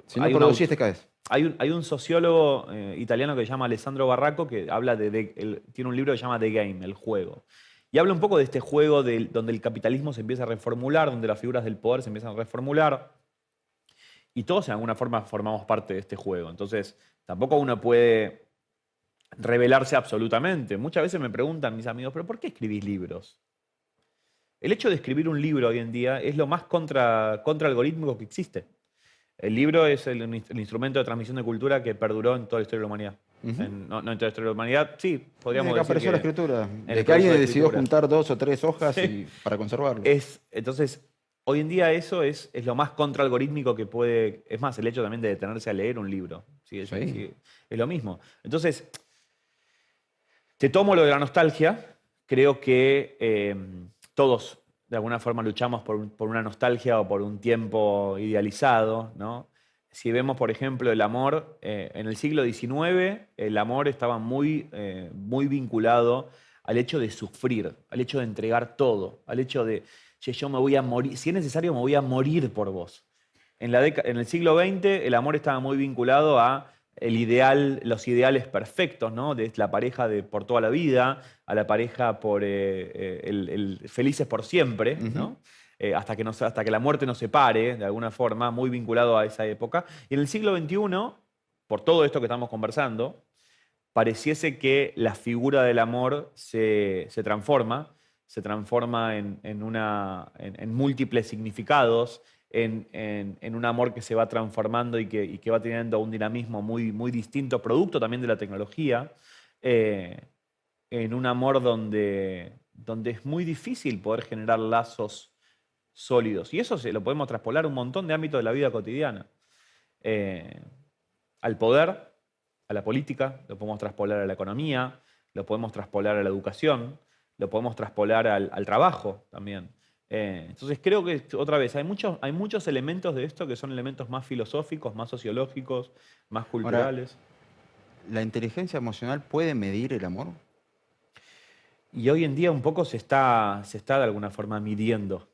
si no producís, te caes. Hay un sociólogo italiano que se llama Alessandro Barraco que habla tiene un libro que se llama The Game, el juego. Y habla un poco de este juego donde el capitalismo se empieza a reformular, donde las figuras del poder se empiezan a reformular. Y todos en alguna forma formamos parte de este juego. Entonces, tampoco uno puede revelarse absolutamente. Muchas veces me preguntan mis amigos, ¿pero por qué escribís libros? El hecho de escribir un libro hoy en día es lo más contra-algorítmico que existe. El libro es el instrumento de transmisión de cultura que perduró en toda la historia de la humanidad. No en toda la historia de la humanidad, sí, podríamos decir apareció que... la escritura. De que alguien decidió juntar 2 o 3 hojas para conservarlo. Entonces, hoy en día eso es lo más contraalgorítmico que puede... Es más, el hecho también de detenerse a leer un libro. ¿Sí? Es lo mismo. Entonces, te tomo lo de la nostalgia. Creo que todos de alguna forma luchamos por una nostalgia o por un tiempo idealizado, ¿no? Si vemos, por ejemplo, el amor, en el siglo XIX, el amor estaba muy vinculado al hecho de sufrir, al hecho de entregar todo, al hecho de, che, yo me voy a morir, si es necesario me voy a morir por vos. En el siglo XX, el amor estaba muy vinculado a los ideales perfectos, ¿no? De la pareja por toda la vida, a la pareja por felices por siempre, ¿no? Hasta que la muerte nos separe, de alguna forma, muy vinculado a esa época. Y en el siglo XXI, por todo esto que estamos conversando, pareciese que la figura del amor se transforma en múltiples significados, en un amor que se va transformando y que va teniendo un dinamismo muy, muy distinto, producto también de la tecnología, en un amor donde es muy difícil poder generar lazos sólidos. Y eso se lo podemos traspolar a un montón de ámbitos de la vida cotidiana. Al poder, a la política, lo podemos traspolar a la economía, lo podemos traspolar a la educación, lo podemos traspolar al trabajo también. Entonces creo que, otra vez, hay muchos elementos de esto que son elementos más filosóficos, más sociológicos, más culturales. Ahora, ¿la inteligencia emocional puede medir el amor? Y hoy en día un poco se está de alguna forma midiendo.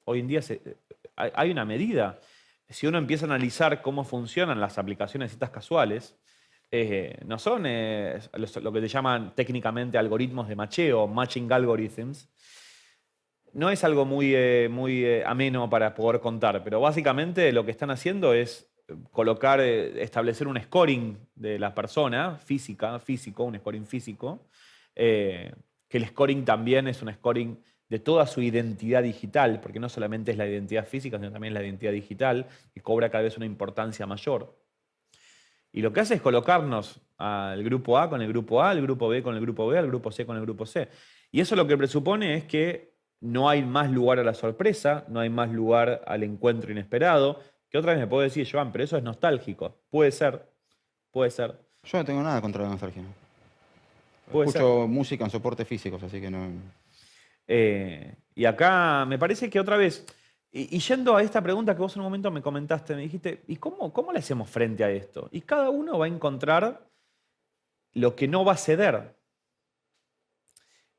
Hoy en día hay una medida. Si uno empieza a analizar cómo funcionan las aplicaciones citas casuales, no son lo que se llaman técnicamente algoritmos de macheo, matching algorithms. No es algo muy ameno para poder contar, pero básicamente lo que están haciendo es establecer un scoring de la persona, físico, un scoring físico, que el scoring también es un scoring de toda su identidad digital, porque no solamente es la identidad física, sino también la identidad digital, que cobra cada vez una importancia mayor. Y lo que hace es colocarnos al grupo A con el grupo A, al grupo B con el grupo B, al grupo C con el grupo C. Y eso lo que presupone es que no hay más lugar a la sorpresa, no hay más lugar al encuentro inesperado, que otra vez me puede decir, Joan, pero eso es nostálgico. Puede ser, puede ser. Yo no tengo nada contra la nostalgia. Puede Escucho música en soportes físicos, así que no... Y acá me parece que otra vez, y yendo a esta pregunta que vos en un momento me comentaste, me dijiste, ¿y cómo le hacemos frente a esto? Y cada uno va a encontrar lo que no va a ceder.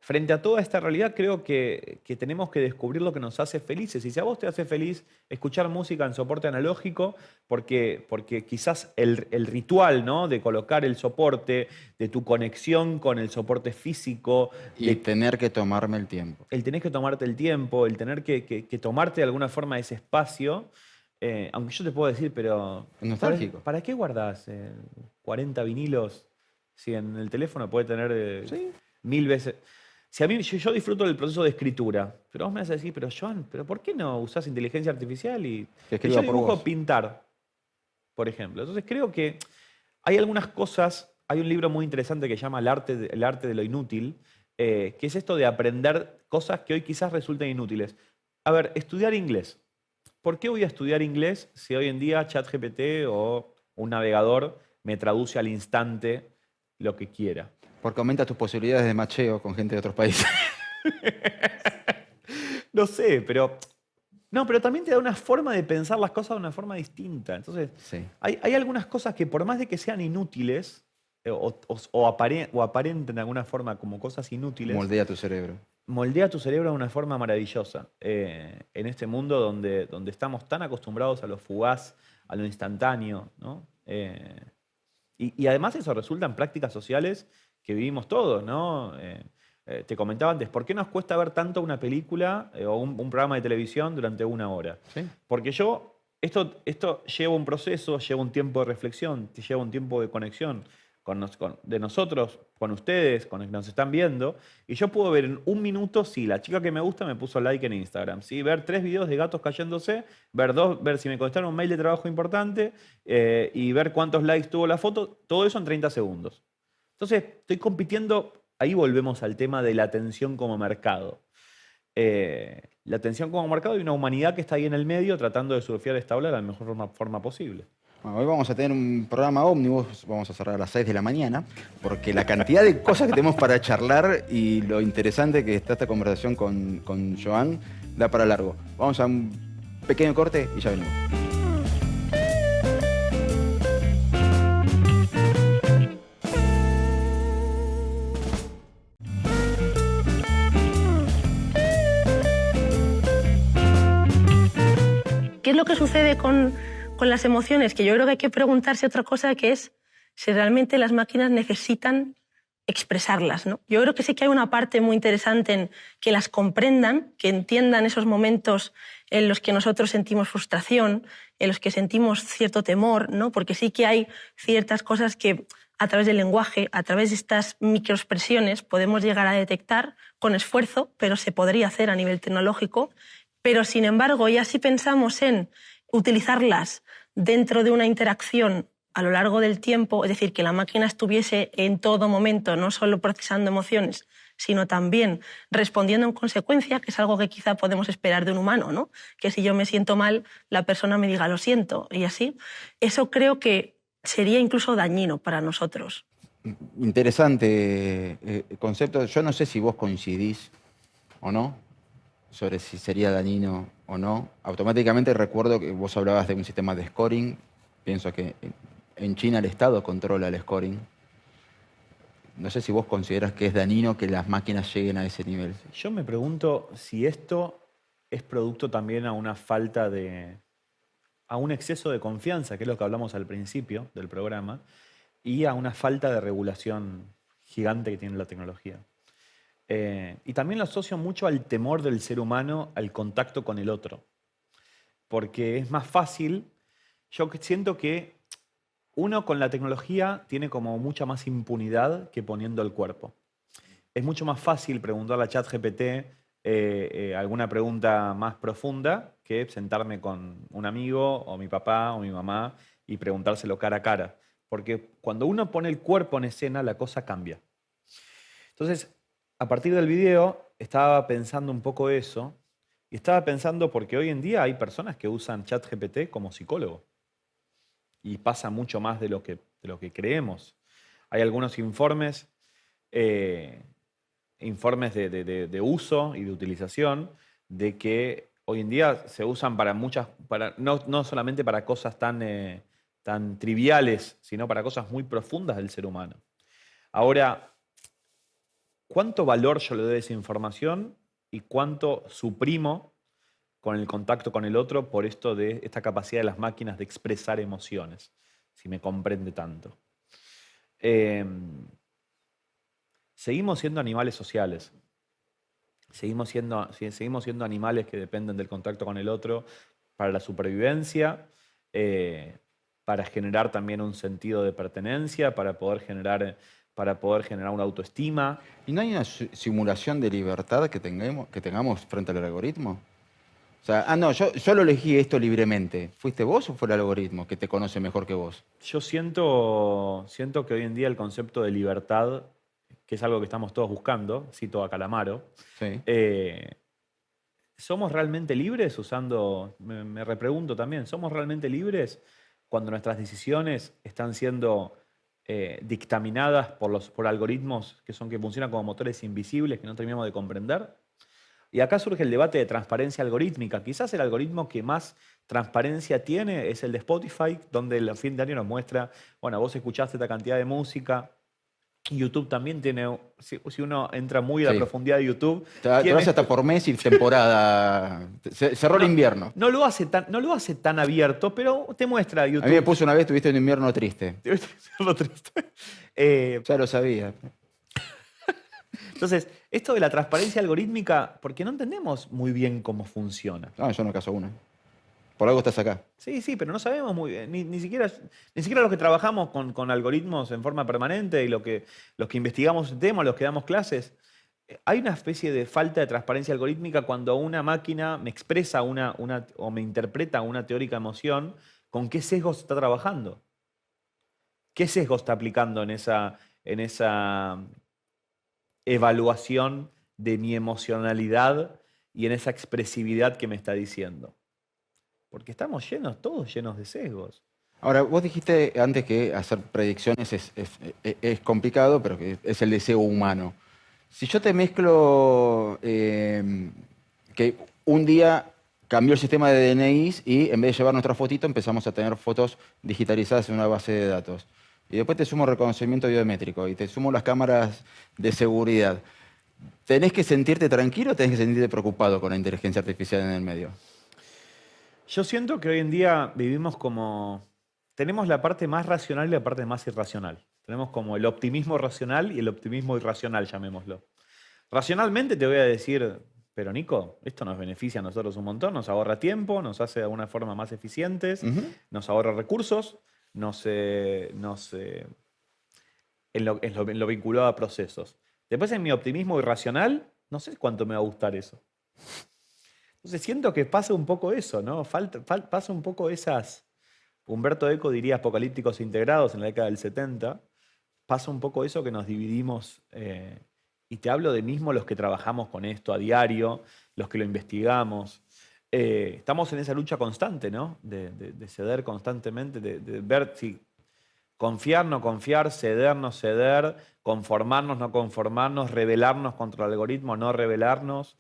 Frente a toda esta realidad, creo que tenemos que descubrir lo que nos hace felices. Y si a vos te hace feliz escuchar música en soporte analógico, porque quizás el ritual, ¿no?, de colocar el soporte, de tu conexión con el soporte físico... Y tener que tomarme el tiempo. El tener que tomarte el tiempo, el tener que tomarte de alguna forma ese espacio, aunque yo te puedo decir, pero... Es nostálgico. ¿Para qué guardás 40 vinilos si en el teléfono puede tener Sí. 1000 veces? Si a mí, yo disfruto del proceso de escritura, pero vos me vas a decir, pero Joan, ¿pero por qué no usás inteligencia artificial y Que escriba yo por dibujo vos? pintar, por ejemplo? Entonces creo que hay algunas cosas, hay un libro muy interesante que se llama El arte de lo inútil, que es esto de aprender cosas que hoy quizás resulten inútiles. A ver, estudiar inglés. ¿Por qué voy a estudiar inglés si hoy en día ChatGPT o un navegador me traduce al instante lo que quiera? Porque aumenta tus posibilidades de macheo con gente de otros países. No sé, pero... No, pero también te da una forma de pensar las cosas de una forma distinta. Entonces, Sí. hay algunas cosas que por más de que sean inútiles, o aparenten de alguna forma como cosas inútiles, Moldea tu cerebro. moldea tu cerebro de una forma maravillosa. En este mundo donde estamos tan acostumbrados a lo fugaz, a lo instantáneo, ¿no? Y además eso resulta en prácticas sociales que vivimos todos, ¿no? Te comentaba antes, ¿por qué nos cuesta ver tanto una película o un programa de televisión durante 1 hora? Sí. Porque esto lleva un proceso, lleva un tiempo de reflexión, lleva un tiempo de conexión de nosotros, con ustedes, con los que nos están viendo. Y yo puedo ver en 1 minuto si la chica que me gusta me puso like en Instagram, ¿sí? Ver 3 videos de gatos cayéndose, ver si me contestaron un mail de trabajo importante y ver cuántos likes tuvo la foto, todo eso en 30 segundos. Entonces, estoy compitiendo, ahí volvemos al tema de la atención como mercado. La atención como mercado y una humanidad que está ahí en el medio tratando de surfear esta ola de la mejor forma posible. Bueno, hoy vamos a tener un programa ómnibus, vamos a cerrar a las 6 de la mañana, porque la cantidad de cosas que tenemos para charlar y lo interesante que está esta conversación con Joan da para largo. Vamos a un pequeño corte y ya venimos. ¿Qué es lo que sucede con las emociones? Que yo creo que hay que preguntarse otra cosa, que es si realmente las máquinas necesitan expresarlas, ¿no? Yo creo que sí que hay una parte muy interesante en que las comprendan, que entiendan esos momentos en los que nosotros sentimos frustración, en los que sentimos cierto temor, ¿no? Porque sí que hay ciertas cosas que a través del lenguaje, a través de estas microexpresiones, podemos llegar a detectar con esfuerzo, pero se podría hacer a nivel tecnológico. Pero, sin embargo, ya si pensamos en utilizarlas dentro de una interacción a lo largo del tiempo, es decir, que la máquina estuviese en todo momento, no solo procesando emociones, sino también respondiendo en consecuencia, que es algo que quizá podemos esperar de un humano, ¿no? Que si yo me siento mal, la persona me diga lo siento, y así. Eso creo que sería incluso dañino para nosotros. Interesante concepto. Yo no sé si vos coincidís o no sobre si sería dañino o no. Automáticamente recuerdo que vos hablabas de un sistema de scoring. Pienso que en China el Estado controla el scoring. No sé si vos consideras que es dañino que las máquinas lleguen a ese nivel. Yo me pregunto si esto es producto también a una falta a un exceso de confianza, que es lo que hablamos al principio del programa, y a una falta de regulación gigante que tiene la tecnología. Y también lo asocio mucho al temor del ser humano al contacto con el otro. Porque es más fácil, yo siento que uno con la tecnología tiene como mucha más impunidad que poniendo el cuerpo. Es mucho más fácil preguntarle a ChatGPT alguna pregunta más profunda que sentarme con un amigo o mi papá o mi mamá y preguntárselo cara a cara. Porque cuando uno pone el cuerpo en escena, la cosa cambia. Entonces, a partir del video, estaba pensando un poco eso. Y estaba pensando porque hoy en día hay personas que usan ChatGPT como psicólogo. Y pasa mucho más de lo que creemos. Hay algunos informes de uso y de utilización de que hoy en día se usan para muchas, no solamente para cosas tan triviales, sino para cosas muy profundas del ser humano. Ahora, ¿cuánto valor yo le doy a esa información y cuánto suprimo con el contacto con el otro por esto de esta capacidad de las máquinas de expresar emociones, si me comprende tanto? Seguimos siendo animales sociales. Seguimos siendo animales que dependen del contacto con el otro para la supervivencia, para generar también un sentido de pertenencia, para poder generar una autoestima. ¿Y no hay una simulación de libertad que tengamos frente al algoritmo? O sea, no, yo lo elegí esto libremente. ¿Fuiste vos o fue el algoritmo que te conoce mejor que vos? Yo siento que hoy en día el concepto de libertad, que es algo que estamos todos buscando, cito a Calamaro, Sí. ¿Somos realmente libres usando, me repregunto también, ¿somos realmente libres cuando nuestras decisiones están siendo dictaminadas por algoritmos que funcionan como motores invisibles que no terminamos de comprender? Y acá surge el debate de transparencia algorítmica. Quizás el algoritmo que más transparencia tiene es el de Spotify, donde el fin de año nos muestra, bueno, vos escuchaste esta cantidad de música. YouTube también tiene, si uno entra muy a la profundidad de YouTube... Te lo hace hasta por mes y temporada. Cerró el invierno. No lo hace tan abierto, pero te muestra YouTube. A mí me puso una vez, tuviste un invierno triste. Tuviste un invierno triste. Ya lo sabía. Entonces, esto de la transparencia algorítmica, porque no entendemos muy bien cómo funciona. No, yo no caso una. Por algo estás acá. Sí, pero no sabemos muy bien. Ni siquiera los que trabajamos con algoritmos en forma permanente y los que investigamos el tema, los que damos clases, hay una especie de falta de transparencia algorítmica cuando una máquina me expresa o me interpreta una teórica emoción, ¿con qué sesgo se está trabajando? ¿Qué sesgo está aplicando en esa evaluación de mi emocionalidad y en esa expresividad que me está diciendo? Porque estamos todos llenos de sesgos. Ahora, vos dijiste antes que hacer predicciones es complicado, pero que es el deseo humano. Si yo te mezclo que un día cambió el sistema de DNIs y en vez de llevar nuestra fotito empezamos a tener fotos digitalizadas en una base de datos. Y después te sumo reconocimiento biométrico y te sumo las cámaras de seguridad. ¿Tenés que sentirte tranquilo o tenés que sentirte preocupado con la inteligencia artificial en el medio? Yo siento que hoy en día tenemos la parte más racional y la parte más irracional. Tenemos como el optimismo racional y el optimismo irracional, llamémoslo. Racionalmente te voy a decir, pero Nico, esto nos beneficia a nosotros un montón, nos ahorra tiempo, nos hace de alguna forma más eficientes, nos ahorra recursos, nos en lo vinculado a procesos. Después en mi optimismo irracional, no sé cuánto me va a gustar eso. Entonces siento que pasa un poco eso, ¿no? Pasa un poco esas... Humberto Eco diría apocalípticos integrados en la década del 70. Pasa un poco eso que nos dividimos. Y te hablo de mismo los que trabajamos con esto a diario, los que lo investigamos. Estamos en esa lucha constante, ¿no? De ceder constantemente, de ver si confiar, no confiar, ceder, no ceder, conformarnos, no conformarnos, rebelarnos contra el algoritmo, no rebelarnos,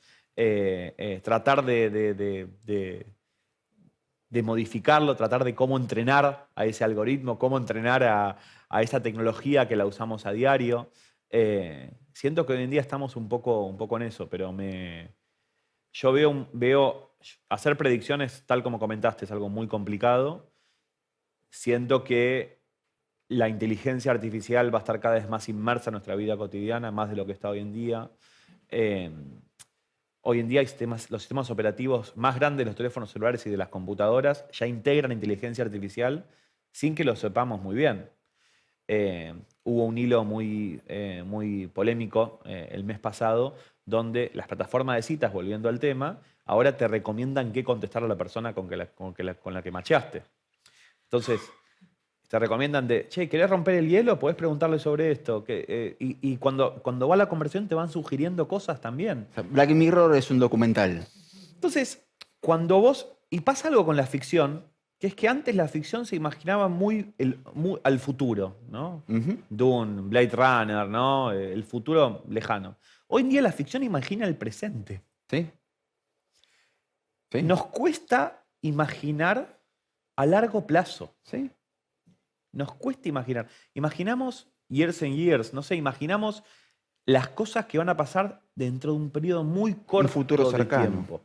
tratar de modificarlo, tratar de cómo entrenar a ese algoritmo, cómo entrenar a esa tecnología que la usamos a diario. Siento que hoy en día estamos un poco en eso, pero yo veo hacer predicciones, tal como comentaste, es algo muy complicado. Siento que la inteligencia artificial va a estar cada vez más inmersa en nuestra vida cotidiana, más de lo que está hoy en día. Hoy en día los sistemas operativos más grandes de los teléfonos celulares y de las computadoras ya integran inteligencia artificial sin que lo sepamos muy bien. Hubo un hilo muy polémico el mes pasado donde las plataformas de citas, volviendo al tema, ahora te recomiendan qué contestar a la persona con la que macheaste. Entonces, te recomiendan che, ¿querés romper el hielo? Podés preguntarle sobre esto. Y cuando va la conversación te van sugiriendo cosas también. O sea, Black Mirror es un documental. Entonces, y pasa algo con la ficción, que es que antes la ficción se imaginaba muy al futuro, ¿no? Dune, Blade Runner, ¿no? El futuro lejano. Hoy en día la ficción imagina el presente. ¿Sí? ¿Sí? Nos cuesta imaginar a largo plazo. ¿Sí? Nos cuesta imaginar. Imaginamos years and years, no sé, imaginamos las cosas que van a pasar dentro de un periodo muy corto Un futuro de cercano. tiempo.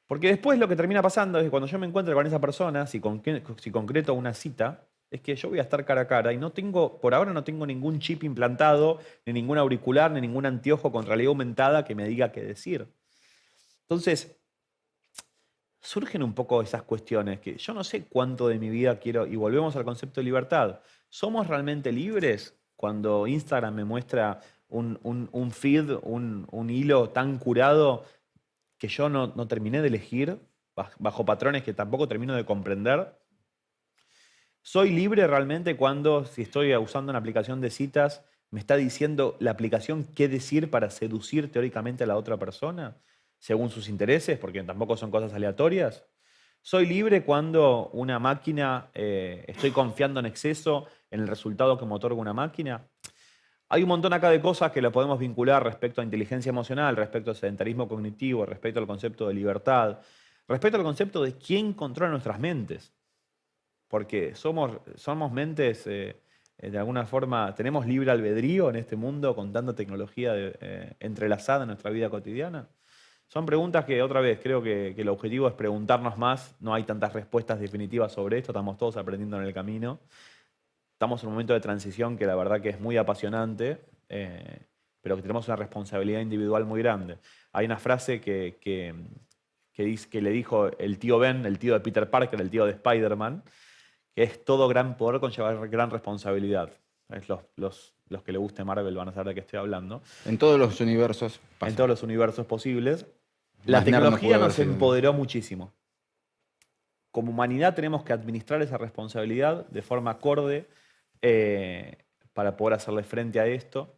Porque después lo que termina pasando es que cuando yo me encuentro con esa persona, si concreto una cita, es que yo voy a estar cara a cara y por ahora no tengo ningún chip implantado, ni ningún auricular, ni ningún anteojo con realidad aumentada que me diga qué decir. Entonces, surgen un poco esas cuestiones que yo no sé cuánto de mi vida quiero, y volvemos al concepto de libertad. ¿Somos realmente libres cuando Instagram me muestra un feed, un hilo tan curado que yo no terminé de elegir, bajo patrones que tampoco termino de comprender? ¿Soy libre realmente cuando, si estoy usando una aplicación de citas, me está diciendo la aplicación qué decir para seducir teóricamente a la otra persona, según sus intereses, porque tampoco son cosas aleatorias? ¿Soy libre cuando una máquina, estoy confiando en exceso en el resultado que me otorga una máquina? Hay un montón acá de cosas que lo podemos vincular respecto a inteligencia emocional, respecto al sedentarismo cognitivo, respecto al concepto de libertad, respecto al concepto de quién controla nuestras mentes. Porque somos mentes, de alguna forma, tenemos libre albedrío en este mundo con tanta tecnología entrelazada en nuestra vida cotidiana. Son preguntas que, otra vez, creo que el objetivo es preguntarnos más. No hay tantas respuestas definitivas sobre esto, estamos todos aprendiendo en el camino. Estamos en un momento de transición que la verdad que es muy apasionante, pero que tenemos una responsabilidad individual muy grande. Hay una frase que le dijo el tío Ben, el tío de Peter Parker, el tío de Spider-Man, que es todo gran poder conlleva gran responsabilidad. Los que le guste Marvel van a saber de qué estoy hablando. En todos los universos pasa. En todos los universos posibles. La Más nerd no tecnología pudo haber nos sido. empoderó muchísimo. Como humanidad tenemos que administrar esa responsabilidad de forma acorde para poder hacerle frente a esto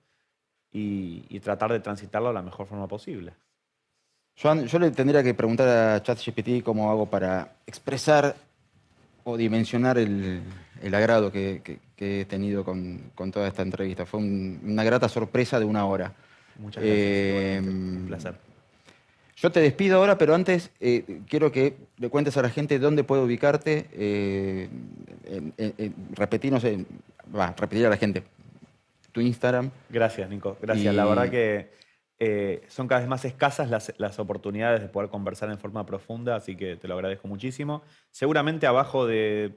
y tratar de transitarlo de la mejor forma posible. Joan, yo le tendría que preguntar a ChatGPT cómo hago para expresar o dimensionar el agrado que he tenido con toda esta entrevista. Fue una grata sorpresa de una hora. Muchas gracias. Igualmente. Un placer. Yo te despido ahora, pero antes quiero que le cuentes a la gente dónde puede ubicarte. Repetir a la gente tu Instagram. Gracias, Nico. Gracias. La verdad que son cada vez más escasas las oportunidades de poder conversar en forma profunda, así que te lo agradezco muchísimo. Seguramente abajo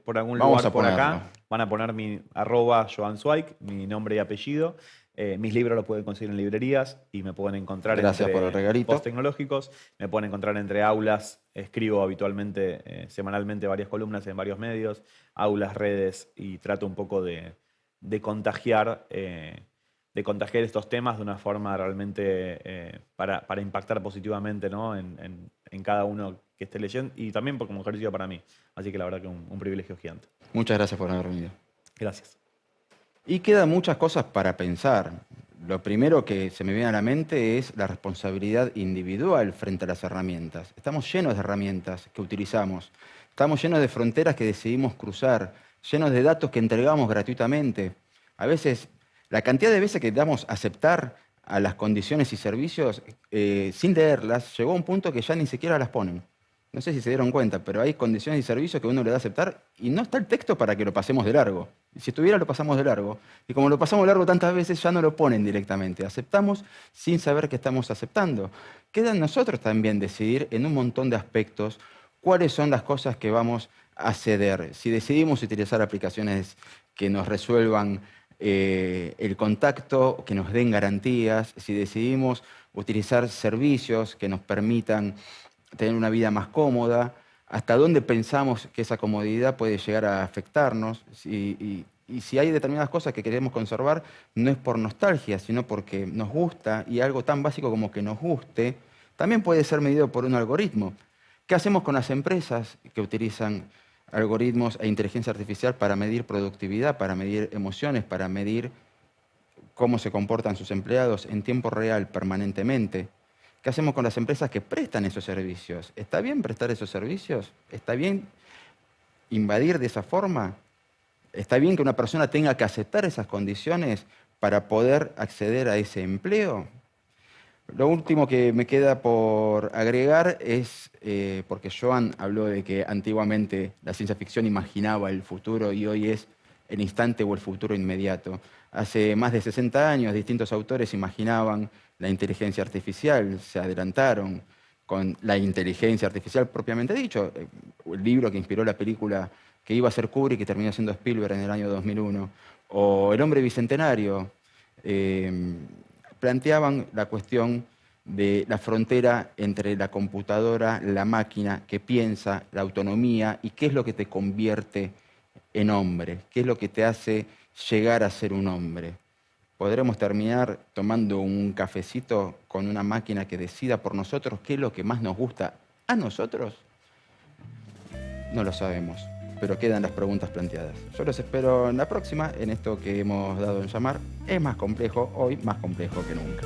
por algún Vamos lugar a por ponerlo. acá van a poner mi @JoanZweig, mi nombre y apellido. Mis libros los pueden conseguir en librerías y me pueden encontrar Gracias por el entre regalito. posts tecnológicos. Me pueden encontrar entre aulas. Escribo habitualmente, semanalmente, varias columnas en varios medios, aulas, redes, y trato un poco de de contagiar estos temas de una forma realmente para impactar positivamente, ¿no? en cada uno que esté leyendo y también como ejercicio para mí. Así que la verdad que un privilegio gigante. Muchas gracias por haber venido. Gracias. Y quedan muchas cosas para pensar. Lo primero que se me viene a la mente es la responsabilidad individual frente a las herramientas. Estamos llenos de herramientas que utilizamos. Estamos llenos de fronteras que decidimos cruzar, llenos de datos que entregamos gratuitamente. A veces, la cantidad de veces que damos a aceptar a las condiciones y servicios sin leerlas, llegó a un punto que ya ni siquiera las ponen. No sé si se dieron cuenta, pero hay condiciones y servicios que uno le da a aceptar y no está el texto para que lo pasemos de largo. Y si estuviera, lo pasamos de largo. Y como lo pasamos de largo tantas veces, ya no lo ponen directamente. Aceptamos sin saber que estamos aceptando. Queda en nosotros también decidir en un montón de aspectos cuáles son las cosas que vamos a ceder. Si decidimos utilizar aplicaciones que nos resuelvan el contacto, que nos den garantías, si decidimos utilizar servicios que nos permitan tener una vida más cómoda, hasta dónde pensamos que esa comodidad puede llegar a afectarnos, y si hay determinadas cosas que queremos conservar, no es por nostalgia, sino porque nos gusta, y algo tan básico como que nos guste, también puede ser medido por un algoritmo. ¿Qué hacemos con las empresas que utilizan algoritmos e inteligencia artificial para medir productividad, para medir emociones, para medir cómo se comportan sus empleados en tiempo real permanentemente? ¿Qué hacemos con las empresas que prestan esos servicios? ¿Está bien prestar esos servicios? ¿Está bien invadir de esa forma? ¿Está bien que una persona tenga que aceptar esas condiciones para poder acceder a ese empleo? Lo último que me queda por agregar es, porque Joan habló de que antiguamente la ciencia ficción imaginaba el futuro y hoy es el instante o el futuro inmediato. Hace más de 60 años distintos autores imaginaban la inteligencia artificial, se adelantaron con la inteligencia artificial propiamente dicho. El libro que inspiró la película que iba a ser Kubrick y que terminó siendo Spielberg en el año 2001, o El hombre bicentenario, planteaban la cuestión de la frontera entre la computadora, la máquina que piensa, la autonomía y qué es lo que te convierte en hombre, qué es lo que te hace llegar a ser un hombre. ¿Podremos terminar tomando un cafecito con una máquina que decida por nosotros qué es lo que más nos gusta a nosotros? No lo sabemos, pero quedan las preguntas planteadas. Yo los espero en la próxima, en esto que hemos dado en llamar Es más complejo, hoy más complejo que nunca.